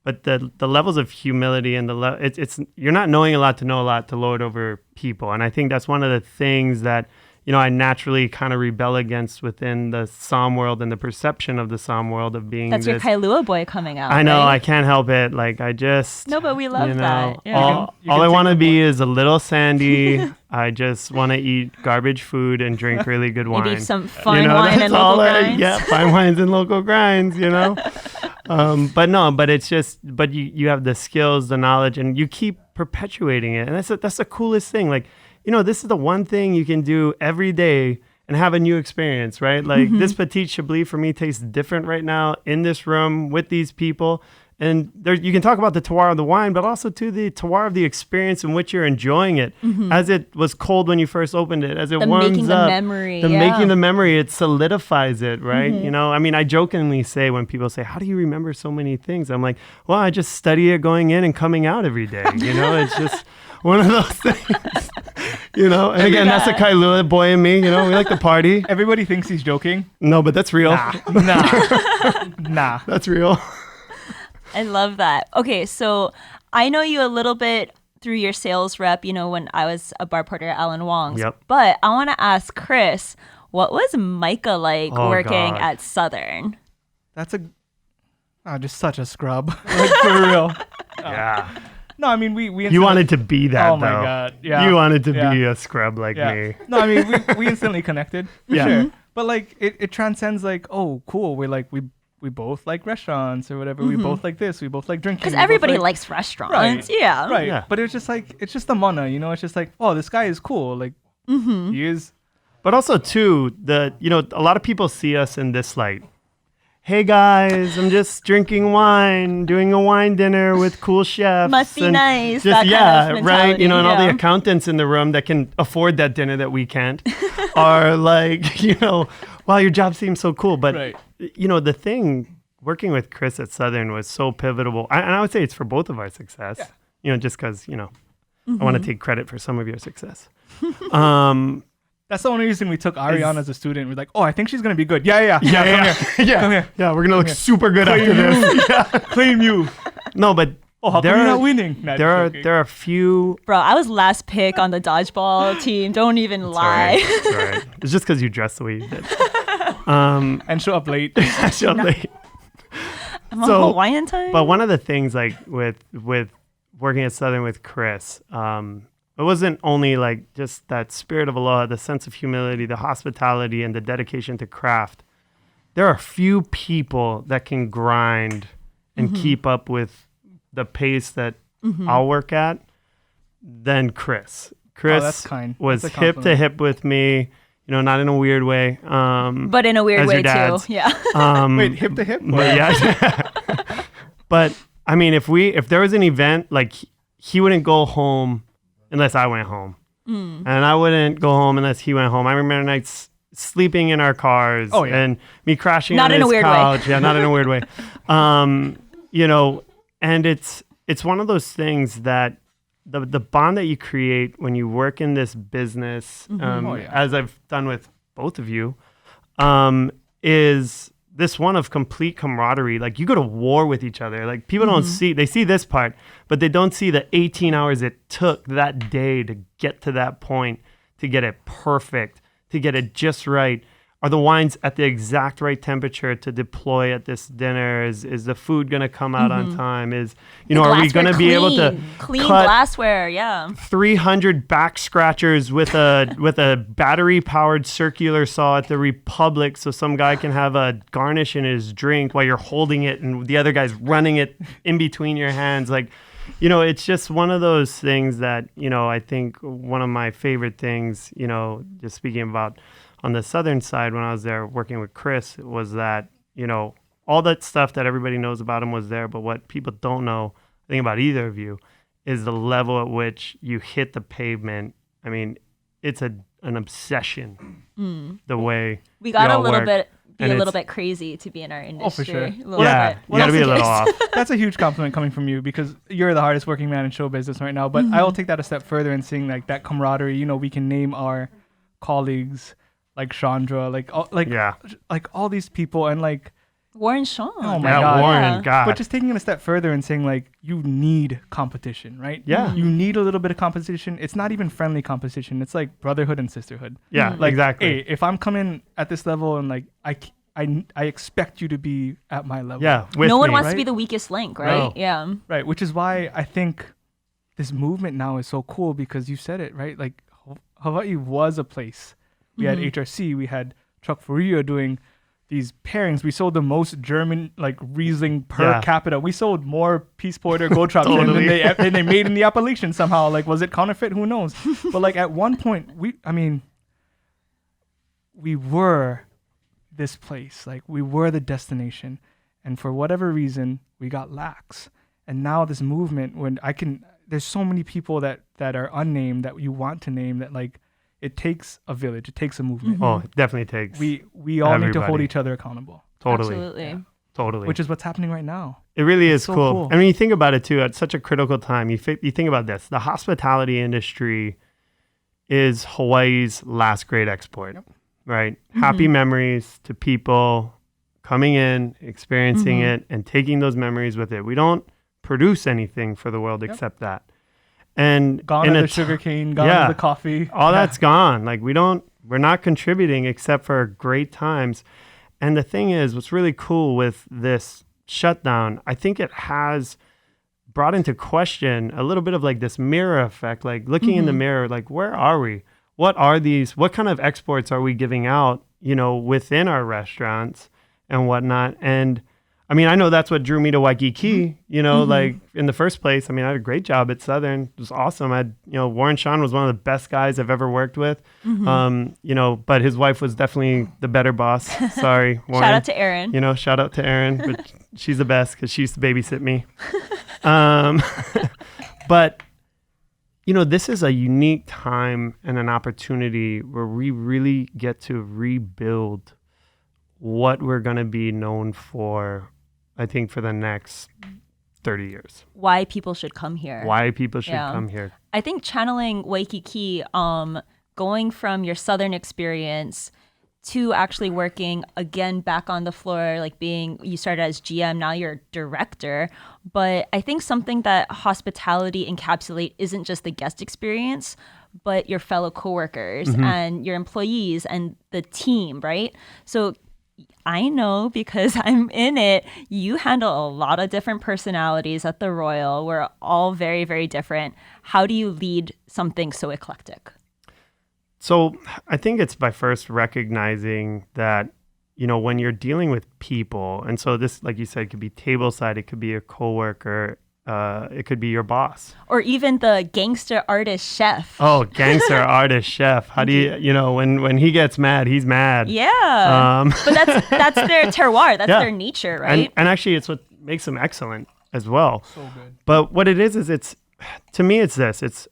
but the levels of humility and it's you're not knowing a lot to know a lot to lord over people. And I think that's one of the things that, I naturally kind of rebel against within the som world and the perception of the som world of being That's your this. Kailua Boy coming out. I know, right? I can't help it. Like, I just. No, but we love that. Yeah. All You can I take want to the be boy. is a little sandy. I just want to eat garbage food and drink really good wine. Maybe some fine wine and that's all local grinds. Yeah, fine wines and local grinds, But it's just, but you have the skills, the knowledge, and you keep perpetuating it. And that's the coolest thing. Like, this is the one thing you can do every day and have a new experience, right? Like this Petit Chablis for me tastes different right now in this room with these people. And you can talk about the terroir of the wine, but also to the terroir of the experience in which you're enjoying it. As it was cold when you first opened it, as it warms making up, the memory, making the memory, it solidifies it, right? I mean, I jokingly say when people say, "How do you remember so many things?" I'm like, "Well, I just study it going in and coming out every day." It's just one of those things. And again, that's the Kailua Boy in me. We like to party. Everybody thinks he's joking. No, but that's real. Nah. That's real. I love that. Okay, so I know you a little bit through your sales rep, when I was a bar porter at Alan Wong's. Yep. But I want to ask Chris, what was Micah like Oh, working God. at Southern? That's just such a scrub. Like, for real. Yeah. No, I mean, we You wanted to be that, Oh my though. God, yeah. You wanted to Yeah. be a scrub like me. No, I mean, we instantly connected. For Yeah. Sure. But like, it transcends like, oh, cool. We're like, we both like restaurants or whatever. We both like this. We both like drinking. Because we both everybody like- likes restaurants. Right. Yeah. Right. Yeah. But it's just like, it's just the mana, It's just like, oh, this guy is cool. Like, he is. But also, too, a lot of people see us in this light. Hey, guys, I'm just drinking wine, doing a wine dinner with cool chefs. Must be and nice, Just, that kind yeah, of right. mentality, And all the yeah. accountants in the room that can afford that dinner that we can't are like, wow, your job seems so cool. But, Right. The thing, working with Chris at Southern was so pivotal. And I would say it's for both of our success, just because, I want to take credit for some of your success. That's the only reason we took Ariana as a student. We're like, oh, I think she's gonna be good. Yeah. Come here. Yeah, we're gonna look super good after this. Claim you. No, but Oh, how come you're not winning? Nah, there are joking. there are a few. Bro, I was last pick on the dodgeball team. Don't even lie. It's all right. It's just because you dress the way you did. and show up late. Show up late. I'm on So, Hawaiian time. But one of the things, like with working at Southern with Chris, it wasn't only like just that spirit of Aloha, the sense of humility, the hospitality, and the dedication to craft. There are few people that can grind and keep up with the pace that I'll work at than Chris. Chris that's kind. was That's a hip to compliment. hip with me, not in a weird way. but in a weird as way your dad's. too. Yeah. Wait, hip to hip? But yeah. But I mean, if there was an event, like he wouldn't go home unless I went home, and I wouldn't go home unless he went home. I remember nights sleeping in our cars, Oh, yeah. and me crashing Not on in a his weird way. couch. Yeah, not in a weird way. And it's one of those things that the bond that you create when you work in this business, Oh, yeah. as I've done with both of you, is this one of complete camaraderie. Like you go to war with each other. Like people don't see, they see this part, but they don't see the 18 hours it took that day to get to that point, to get it perfect, to get it just right. Are the wines at the exact right temperature to deploy at this dinner? Is the food going to come out on time? Are we Glassware going to be able to clean cut glassware? Yeah. 300 back scratchers with a battery powered circular saw at the Republic, so some guy can have a garnish in his drink while you're holding it and the other guy's running it in between your hands? Like, it's just one of those things that, I think one of my favorite things, just speaking about on the Southern side when I was there working with Chris, was that, all that stuff that everybody knows about him was there, but what people don't know, I think, about either of you is the level at which you hit the pavement. I mean, it's an obsession, the way We got a y'all little work. bit And a little it's- bit crazy to be in our for industry. sure. A little Yeah, bit. you got to be a little Just in off. case. That's a huge compliment coming from you because you're the hardest working man in show business right now. But I will take that a step further and seeing like that camaraderie. We can name our colleagues like Chandra, like Yeah. all these people, and like Warren Sean. Oh my Yeah, God. Warren, Yeah. God. But just taking it a step further and saying like you need competition, right? Yeah. You need a little bit of competition. It's not even friendly competition. It's like brotherhood and sisterhood. Yeah, Like, exactly. hey, if I'm coming at this level and like I expect you to be at my level. Yeah, with No one me. wants to right? be the weakest link, right? No. Yeah. Right, which is why I think this movement now is so cool because you said it, right? Like Hawaii was a place. We had HRC, we had Truck Furuya doing these pairings. We sold the most German like Riesling per Yeah. capita. We sold more Peace Porter Gold Trucks Totally. than they made in the appellation somehow. Like, was it counterfeit? Who knows? But like at one point, we were this place. Like we were the destination. And for whatever reason, we got lax. And now this movement, there's so many people that are unnamed that you want to name that like, it takes a village. It takes a movement. Oh, it definitely takes. We all need to hold Everybody. each other accountable, Totally. Absolutely. Totally. which is what's happening right now. It really is so cool. cool. I mean, you think about it too, at such a critical time. You think about this. The hospitality industry is Hawaii's last great export, right? Happy memories to people coming in, experiencing it, and taking those memories with it. We don't produce anything for the world except that. And Gone in are a the t- sugarcane, gone yeah. are the coffee. all that's gone. Like we're not contributing except for great times. And the thing is, what's really cool with this shutdown, I think it has brought into question a little bit of like this mirror effect, like looking in the mirror, like where are we? What kind of exports are we giving out, within our restaurants and whatnot? And I mean, I know that's what drew me to Waikiki, like in the first place. I mean, I had a great job at Southern. It was awesome. Warren Sean was one of the best guys I've ever worked with. But his wife was definitely the better boss. Sorry, Warren. Shout out to Erin. Shout out to Erin, but she's the best because she used to babysit me. But, this is a unique time and an opportunity where we really get to rebuild what we're going to be known for, I think, for the next 30 years. Why people should come here. Why people should Yeah. come here. I think channeling Waikiki, going from your Southern experience to actually working again back on the floor, like you started as GM, now you're director. But I think something that hospitality encapsulate isn't just the guest experience, but your fellow coworkers and your employees and the team, right? So I know because I'm in it, you handle a lot of different personalities at the Royal. We're all very, very different. How do you lead something so eclectic? So I think it's by first recognizing that, when you're dealing with people, and so this, like you said, could be table side, it could be a coworker, it could be your boss. Or even the gangster artist chef. Oh, gangster artist chef. How do you, when he gets mad, he's mad. Yeah. But that's their terroir. That's Yeah. their nature, right? And actually, it's what makes them excellent as well. So good. But what it is to me, it's this.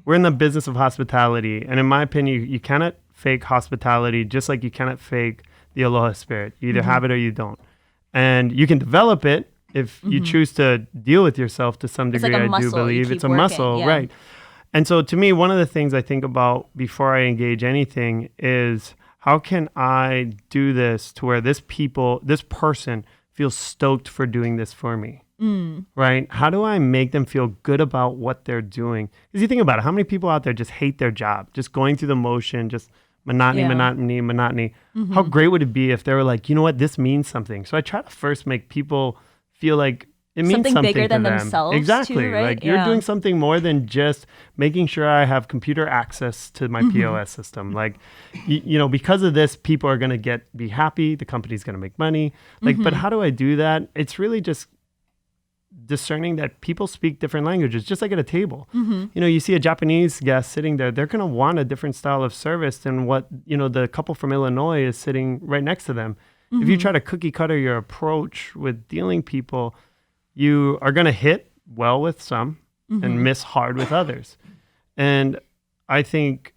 We're in the business of hospitality. And in my opinion, you cannot fake hospitality just like you cannot fake the Aloha spirit. You either have it or you don't. And you can develop it if you choose to deal with yourself to some It's degree. like a I do muscle. You believe keep it's a working, muscle, yeah. right? And so to me, one of the things I think about before I engage anything is how can I do this to where this person feels stoked for doing this for me? Right? How do I make them feel good about what they're doing? Because you think about it, how many people out there just hate their job, just going through the motion, just monotony. How great would it be if they were like, you know what, this means something. So I try to first make people feel like it means Something something bigger to than them. themselves, Exactly. too, right? Like you're Yeah. doing something more than just making sure I have computer access to my POS system. Like, because of this, people are going to be happy. The company's going to make money. Like, but how do I do that? It's really just discerning that people speak different languages, just like at a table. You see a Japanese guest sitting there, they're going to want a different style of service than what, the couple from Illinois is sitting right next to them. If you try to cookie cutter your approach with dealing people, you are going to hit well with some and miss hard with others. And I think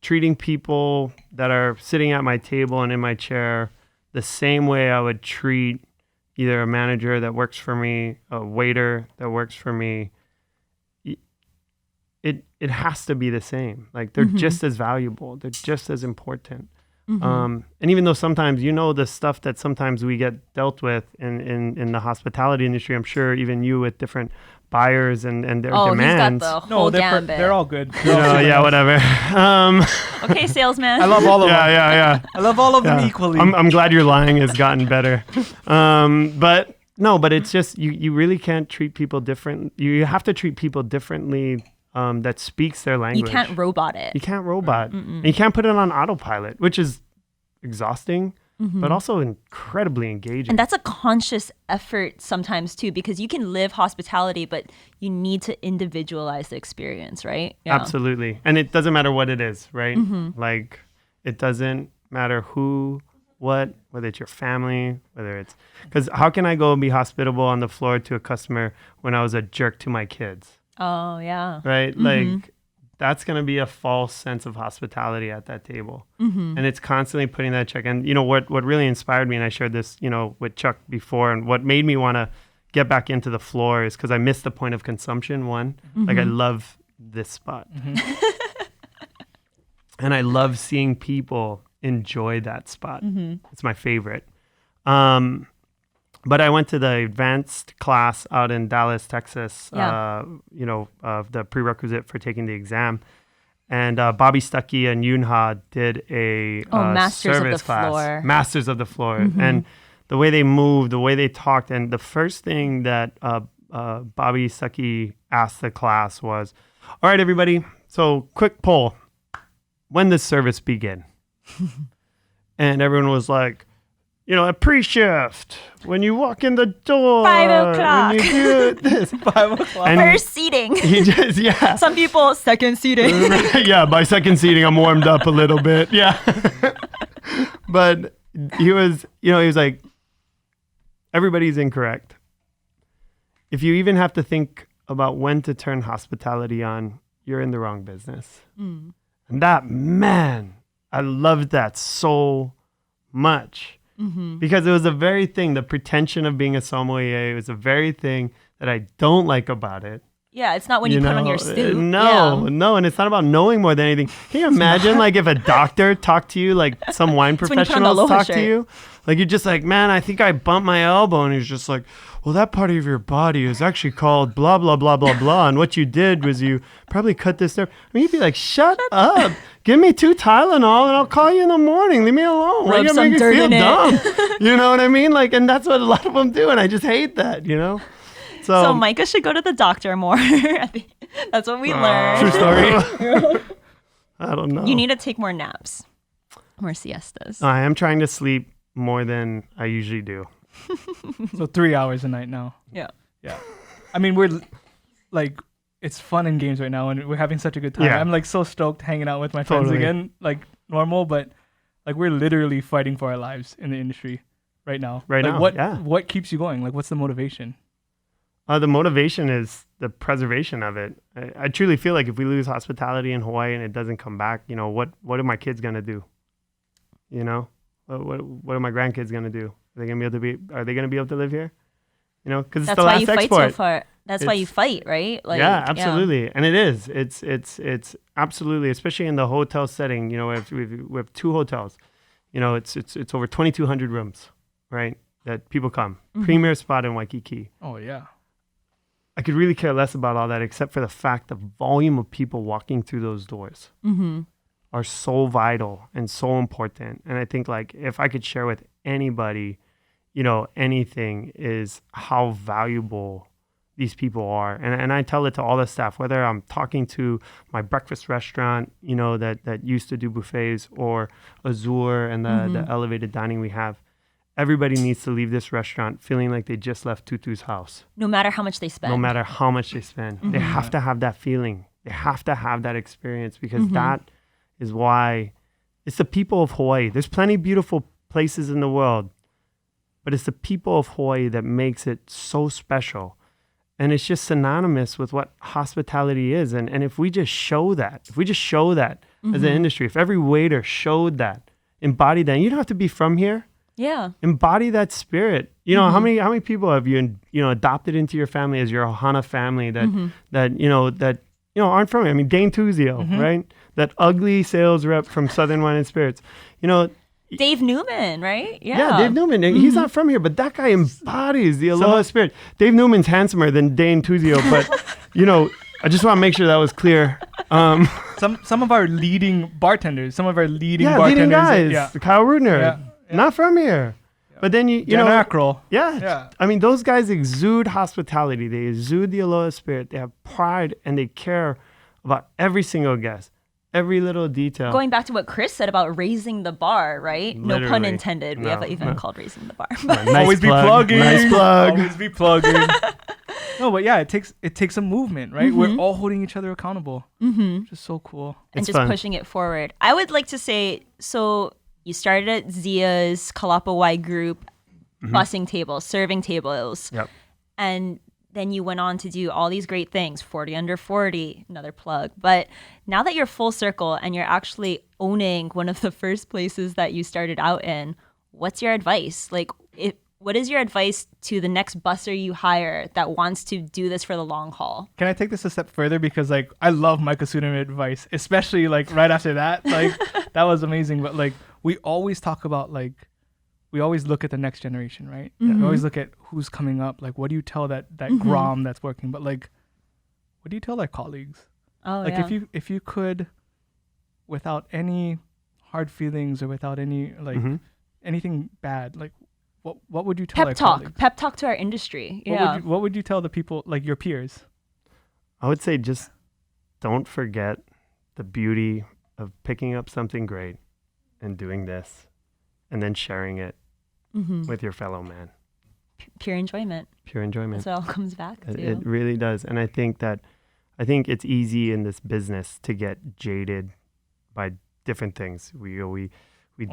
treating people that are sitting at my table and in my chair the same way I would treat either a manager that works for me, a waiter that works for me, it has to be the same. Like they're just as valuable. They're just as important. And even though sometimes, the stuff that sometimes we get dealt with in the hospitality industry, I'm sure even you with different buyers and their demands. He's got the whole gambit. They're all good. Yeah, whatever. Okay, salesman. I love all of them. Yeah. I love all of them equally. I'm glad your lying has gotten better. But it's just, you really can't treat people different. You have to treat people differently that speaks their language. You can't robot it. You can't robot. And you can't put it on autopilot, which is exhausting, but also incredibly engaging. And that's a conscious effort sometimes too, because you can live hospitality, but you need to individualize the experience, right? Yeah. Absolutely. And it doesn't matter what it is, right? Like, it doesn't matter who, what, whether it's your family, whether it's... Because how can I go and be hospitable on the floor to a customer when I was a jerk to my kids? Oh, yeah. Right? Like, that's going to be a false sense of hospitality at that table. And it's constantly putting that check. And, what really inspired me, and I shared this, with Chuck before, and what made me want to get back into the floor is because I missed the point of consumption, one. Like, I love this spot. And I love seeing people enjoy that spot. It's my favorite. But I went to the advanced class out in Dallas, Texas, of the prerequisite for taking the exam. And Bobby Stuckey and Yunha did a Masters of service the class. Floor. Masters of the Floor. And the way they moved, the way they talked, and the first thing that Bobby Stuckey asked the class was, all right, everybody, so quick poll. When does service begin? And everyone was like, at pre-shift, when you walk in the door. 5 o'clock. When you do this. 5 o'clock. And First seating. he just, yeah. Some people, second seating. Yeah, by second seating, I'm warmed up a little bit. Yeah. But he was like, everybody's incorrect. If you even have to think about when to turn hospitality on, you're in the wrong business. And that, man, I loved that so much. Because it was the very thing, the pretension of being a sommelier, it was the very thing that I don't like about it. Yeah, it's not when you put on your suit. No, and it's not about knowing more than anything. Can you imagine, like, if a doctor talked to you, like some wine professionals Aloha talk shirt. to you? Like, you're just like, man, I think I bumped my elbow. And he's just like, well, that part of your body is actually called blah, blah, blah, blah, blah. And what you did was you probably cut this nerve. I mean, you'd be like, shut up. Give me 2 Tylenol and I'll call you in the morning. Leave me alone. Why Rub you gotta some make me dirt feel in it. dumb? You know what I mean? Like, and that's what a lot of them do. And I just hate that, So Micah should go to the doctor more. I think that's what we learned. True story. I don't know. You need to take more naps, more siestas. I am trying to sleep more than I usually do. So 3 hours a night now. Yeah. Yeah. I mean, we're like, it's fun and games right now, and we're having such a good time. Yeah. I'm like so stoked hanging out with my friends Totally. again, like normal, but like we're literally fighting for our lives in the industry right now. Right Like, now, what keeps you going? Like, what's the motivation? The motivation is the preservation of it. I truly feel like if we lose hospitality in Hawaii and it doesn't come back, what are my kids gonna do? What are my grandkids gonna do? Are they gonna be able to live here? Because it's That's the why last you fight export. so far. That's why you fight, right? Like, yeah, absolutely, and it is. It's absolutely, especially in the hotel setting. We have 2 hotels. It's over 2,200 rooms, right? That people come. Premier spot in Waikiki. Oh yeah. I could really care less about all that, except for the fact the volume of people walking through those doors are so vital and so important. And I think, like, if I could share with anybody, anything, is how valuable these people are. And I tell it to all the staff, whether I'm talking to my breakfast restaurant, that used to do buffets, or Azure and the elevated dining we have. Everybody needs to leave this restaurant feeling like they just left Tutu's house. no matter how much they spend. No matter how much they spend. They have to have that feeling. They have to have that experience, because that is why it's the people of Hawaii. There's plenty of beautiful places in the world, but it's the people of Hawaii that makes it so special. And it's just synonymous with what hospitality is. And if we just show that, as an industry, if every waiter showed that, embodied that, and you don't have to be from here. Yeah. Embody that spirit. How many people have you adopted into your family as your ohana family that aren't from here. I mean, Dane Tuzio, right? That ugly sales rep from Southern Wine and Spirits. Dave Newman, right? Yeah. Dave Newman. He's not from here, but that guy embodies the Aloha spirit. Dave Newman's handsomer than Dane Tuzio, but, I just want to make sure that was clear. Some of our leading bartenders, leading bartenders, guys, Kyle Rudner, not from here. But then you know, Ackrell. Yeah. I mean, those guys exude hospitality. They exude the Aloha spirit. They have pride and they care about every single guest, every little detail. Going back to what Chris said about raising the bar, right? Literally. No pun intended. We have an event called Raising the Bar. Nice Always plug. be plugging. Nice plug. Always be plugging. No, but yeah, it takes a movement, right? We're all holding each other accountable, which is so cool. And It's just fun. pushing it forward. I would like to say, so you started at Zia's Kalapa Y group, bussing tables, serving tables. Yep. And then you went on to do all these great things, 40 Under 40, another plug. But now that you're full circle and you're actually owning one of the first places that you started out in, what's your advice? Like, what is your advice to the next busser you hire that wants to do this for the long haul? Can I take this a step further? Because like I love Micah Suderman advice, especially like right after that. Like that was amazing. But like we always talk about like we always look at the next generation, right? We always look at who's coming up. Like what do you tell that Grom that's working? But like what do you tell their colleagues? Oh, like yeah. if you could, without any hard feelings or without any like anything bad, like what would you tell their colleagues? Pep talk to our industry. What would you tell the people, like your peers? I would say just don't forget the beauty of picking up something great and doing this and then sharing it with your fellow man. Pure enjoyment. Pure enjoyment. That's what it all comes back to. It really does. And I think it's easy in this business to get jaded by different things. We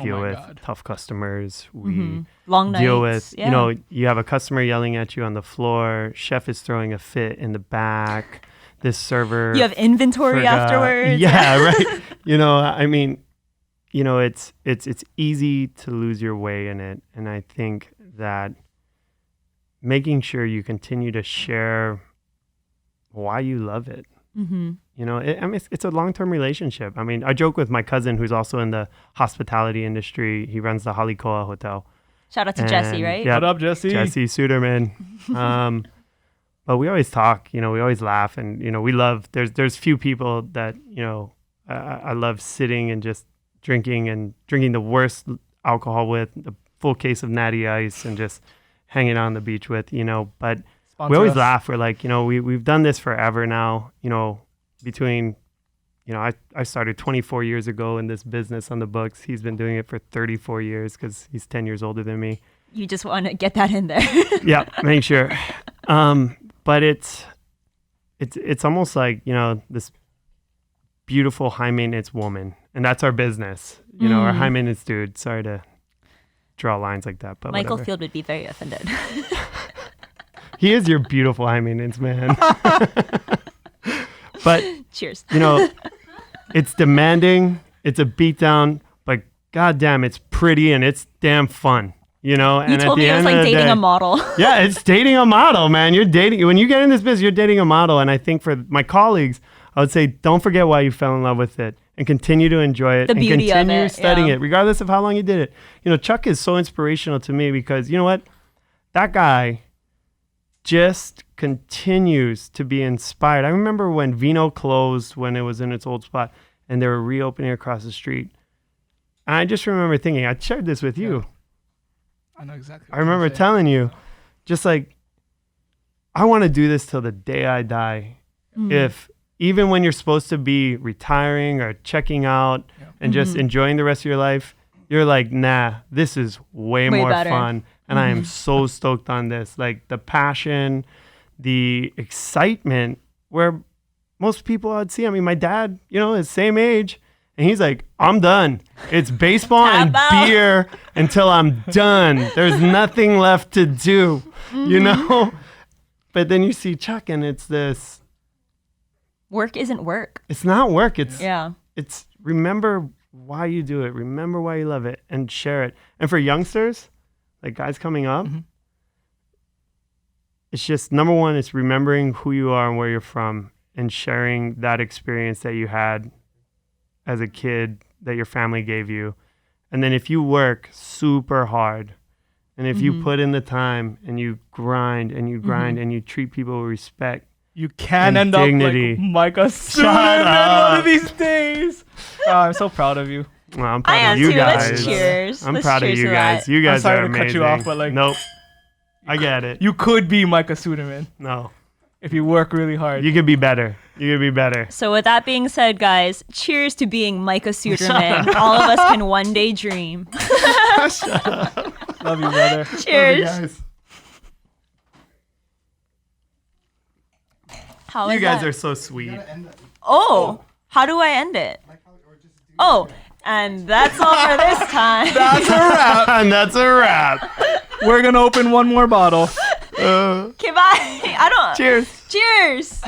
deal with tough customers. We Long nights. deal with, yeah. You have a customer yelling at you on the floor. Chef is throwing a fit in the back. This server. You have inventory forgot. afterwards. Yeah, right. I mean, it's easy to lose your way in it. And I think that making sure you continue to share why you love it. It's a long-term relationship. I mean, I joke with my cousin who's also in the hospitality industry. He runs the Halikoa Hotel. Shout out to Jesse, right? Yeah, What up, Jesse? Jesse Suderman. But we always talk, we always laugh, and we love. There's few people that I love sitting and just drinking the worst alcohol with, a full case of Natty Ice, and just hanging out on the beach with. But Sponsor we always us. laugh. We're like, we've done this forever now. Between, I started 24 years ago in this business on the books. He's been doing it for 34 years because he's 10 years older than me. You just want to get that in there. Yeah, make sure. But it's almost like, this beautiful high maintenance woman, and that's our business. Our high maintenance dude. Sorry to draw lines like that, but Michael whatever. Field would be very offended. He is your beautiful high maintenance man. But Cheers. it's demanding, it's a beatdown, but goddamn, it's pretty and it's damn fun. You and told at the me it was end like of the dating day, a model. Yeah, it's dating a model, man. When you get in this business, you're dating a model. And I think for my colleagues, I would say don't forget why you fell in love with it and continue to enjoy it The and beauty of continue it, studying yeah. it, regardless of how long you did it. Chuck is so inspirational to me because, you know what? That guy just continues to be inspired. I remember when Vino closed, when it was in its old spot, and they were reopening across the street. And I just remember thinking, I shared this with you. I know exactly. I remember telling you, just like, I want to do this till the day I die. If even when you're supposed to be retiring or checking out and just enjoying the rest of your life, you're like, nah, this is way more better. fun. And I am so stoked on this. Like the passion, the excitement, where most people I'd see, I mean, my dad, is same age. And he's like, I'm done. It's baseball and Tap out. beer until I'm done. There's nothing left to do, But then you see Chuck and it's this. Work isn't work. It's not work. It's remember why you do it. Remember why you love it and share it. And for youngsters, like guys coming up, it's just number one, it's remembering who you are and where you're from. and sharing that experience that you had as a kid that your family gave you. And then if you work super hard and if you put in the time and you grind and you grind and you treat people with respect, You can and end dignity. up like Micah Suderman one of these days. Oh, I'm so proud of you. well, I'm I proud am of you too. guys. Let's cheers. I'm Let's proud of cheers you to guys. that. You guys sorry are to amazing. cut you off, but, like- nope. I get it. You could be Micah Suderman No. if you work really hard. You could be better. You could be better. So with that being said, guys, cheers to being Micah Suderman. All of us can one day dream. Love you, brother. Cheers. How You is guys that? are so sweet. Oh, how do I end it? Oh, and that's all for this time. That's a wrap. And that's a wrap. We're gonna open one more bottle. Okay, bye. I don't. Cheers. Cheers.